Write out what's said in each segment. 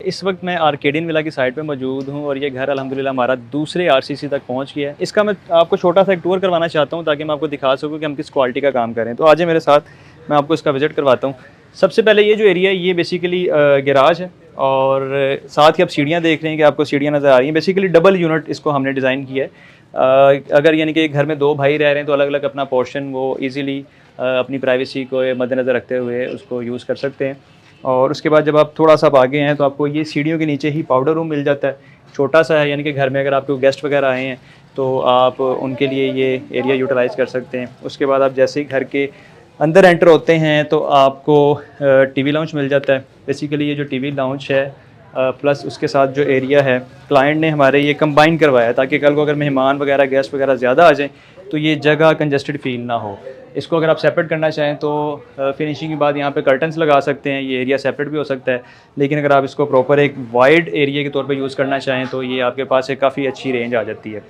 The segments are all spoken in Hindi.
इस वक्त मैं आर्केडियन विला की साइड पे मौजूद हूँ और ये घर अल्हम्दुलिल्लाह हमारा दूसरे आरसीसी तक पहुँच गया है। इसका मैं आपको छोटा सा एक टूर करवाना चाहता हूँ ताकि मैं आपको दिखा सकूँ कि हम किस क्वालिटी का काम करें। तो आज मेरे साथ, मैं आपको इसका विज़िट करवाता हूँ। सबसे पहले ये जो एरिया है ये बेसिकली गैराज है और साथ ही आप सीढ़ियाँ देख रहे हैं कि आपको सीढ़ियाँ नज़र आ रही हैं। बेसिकली डबल यूनिट इसको हमने डिज़ाइन किया है। अगर यानी कि घर में 2 भाई रह रहे हैं तो अलग-अलग अपना पोर्शन वो ईज़िली अपनी प्राइवेसी को मद्देनज़र रखते हुए उसको यूज़ कर सकते हैं। और उसके बाद जब आप थोड़ा-सा आगे हैं तो आपको ये सीढ़ियों के नीचे ही पाउडर रूम मिल जाता है। छोटा-सा है, यानी कि घर में अगर आपके गेस्ट वगैरह आए हैं तो आप उनके लिए ये एरिया यूटिलाइज़ कर सकते हैं। उसके बाद आप जैसे ही घर के अंदर एंटर होते हैं तो आपको टीवी लाउंज मिल जाता है। बेसिकली ये जो टीवी लाउंज है प्लस उसके साथ जो एरिया है, क्लाइंट ने हमारे ये कंबाइन करवाया है ताकि कल को अगर मेहमान वगैरह गेस्ट वगैरह ज़्यादा आ जाएँ तो ये जगह कंजस्टेड फ़ील ना हो। इसको अगर आप सेपरेट करना चाहें तो फिनिशिंग के बाद यहाँ पे कर्टन्स लगा सकते हैं, ये एरिया सेपरेट भी हो सकता है। लेकिन अगर आप इसको प्रॉपर एक वाइड एरिया के तौर पे यूज़ करना चाहें तो ये आपके पास एक काफ़ी अच्छी रेंज आ जाती है।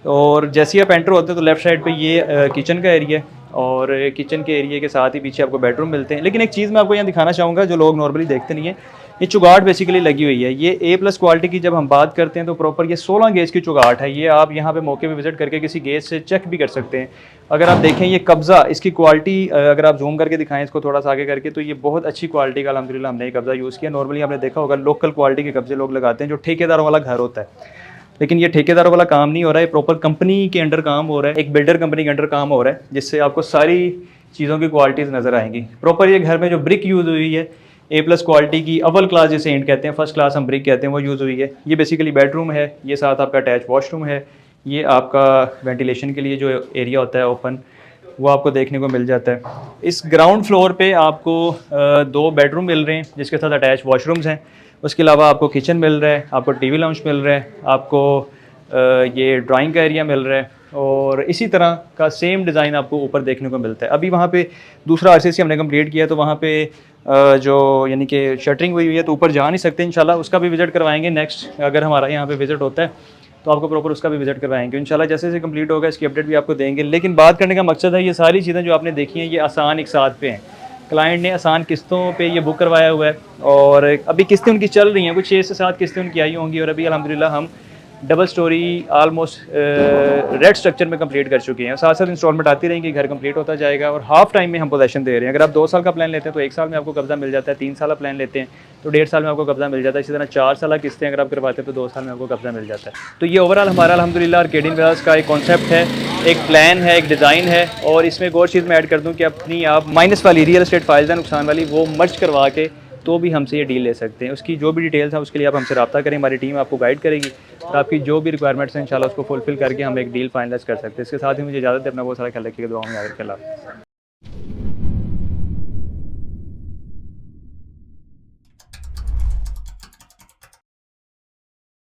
और जैसे ही आप एंटर होते हैं तो लेफ़्ट साइड पे ये किचन का एरिया है और किचन के एरिया के साथ ही पीछे आपको बेडरूम मिलते हैं। लेकिन एक चीज़ मैं आपको यहाँ दिखाना चाहूँगा जो लोग नॉर्मली देखते नहीं है, ये चुगाट बेसिकली लगी हुई है। ये A+ क्वालिटी की जब हम बात करते हैं तो प्रॉपर ये 16 गेज की चुगाट है। ये आप यहाँ पे मौके पे विज़िट करके किसी गेज से चेक भी कर सकते हैं। अगर आप देखें ये कब्ज़ा, इसकी क्वालिटी अगर आप ज़ूम करके दिखाएँ इसको थोड़ा सा आगे करके, तो ये बहुत अच्छी क्वालिटी का अल्हम्दुलिल्लाह हमने ये कब्ज़ा यूज़ किया। नॉर्मली आपने देखा होगा लोकल क्वालिटी के कब्ज़े लोग लगाते हैं जो ठेकेदारों वाला घर होता है। लेकिन ये ठेकेदारों वाला काम नहीं हो रहा है, प्रॉपर कंपनी के अंडर काम हो रहा है, एक बिल्डर कंपनी के अंडर काम हो रहा है, जिससे आपको सारी चीज़ों की क्वालिटीज़ नज़र आएंगी। प्रॉपर ये घर में जो ब्रिक यूज़ हुई है A+ क्वालिटी की, अव्वल क्लास जिसे ईंट कहते हैं, फर्स्ट क्लास हम ब्रिक कहते हैं, वो यूज़ हुई है। ये बेसिकली बेडरूम है, ये साथ आपका अटैच वॉशरूम है, ये आपका वेंटिलेशन के लिए जो एरिया होता है ओपन, वो आपको देखने को मिल जाता है। इस ग्राउंड फ्लोर पे आपको 2 बेडरूम मिल रहे हैं जिसके साथ अटैच वॉशरूम्स हैं। उसके अलावा आपको किचन मिल रहा है, आपको टीवी लाउंज मिल रहा है, आपको ये ड्राइंग का एरिया मिल रहा है और इसी तरह का सेम डिज़ाइन आपको ऊपर देखने को मिलता है। अभी वहाँ पे दूसरा आरसीसी हमने कंप्लीट किया तो वहाँ पे जो यानी कि शटरिंग हुई है तो ऊपर जा नहीं सकते। इंशाल्लाह उसका भी विज़िट करवाएंगे नेक्स्ट, अगर हमारा यहाँ पे विज़िट होता है तो आपको प्रॉपर उसका भी विज़िट करवाएंगे इंशाल्लाह। जैसे जैसे कंप्लीट होगा इसकी अपडेट भी आपको देंगे। लेकिन बात करने का मकसद है ये सारी चीज़ें जो आपने देखी हैं ये आसान एक साथ पे हैं। क्लाइंट ने आसान किस्तों पे ये बुक करवाया हुआ है और अभी किस्तें उनकी चल रही हैं, कुछ 6 से 7 किस्तें उनकी आई होंगी और अभी अल्हम्दुलिल्लाह हम double storey almost red structure में कंप्लीट कर चुके हैं। साथ साथ इंस्टॉलमेंट आती रहेंगी, घर कंप्लीट होता जाएगा और हाफ टाइम में हम पोजेसन दे रहे हैं। अगर आप 2 साल का प्लान लेते हैं तो 1 साल में आपको कब्जा मिल जाता है, 3 साल का प्लान लेते हैं तो 1.5 साल में आपको कब्जा मिल जाता है। इसी तरह 4 साल किस्तें अगर आप करवाते हैं तो 2 साल में आपको कब्जा मिल जाता है। तो ये ओवरऑल हमारा अल्हम्दुलिल्लाह आर्केडियन विलास का एक कॉन्सेप्ट है, एक प्लान है, एक डिज़ाइन है। और इसमें एक और चीज़ मैं ऐड कर दूँ कि अपनी आप माइनस वाली रियल एस्टेट फ़ायदा नुकसान वाली वो मर्ज करवा के तो भी हमसे ये डील ले सकते हैं। उसकी जो भी डिटेल्स हैं उसके लिए आप हमसे रब्ता करें, हमारी टीम आपको गाइड करेगी और आपकी जो भी रिक्वायरमेंट्स हैं इंशाल्लाह उसको फुलफिल करके हम एक डील फाइनलाइज़ कर सकते हैं। इसके साथ ही मुझे इजाज़त है, अपना बहुत सारा ख्याल रखिएगा, दुआ में याद रखें।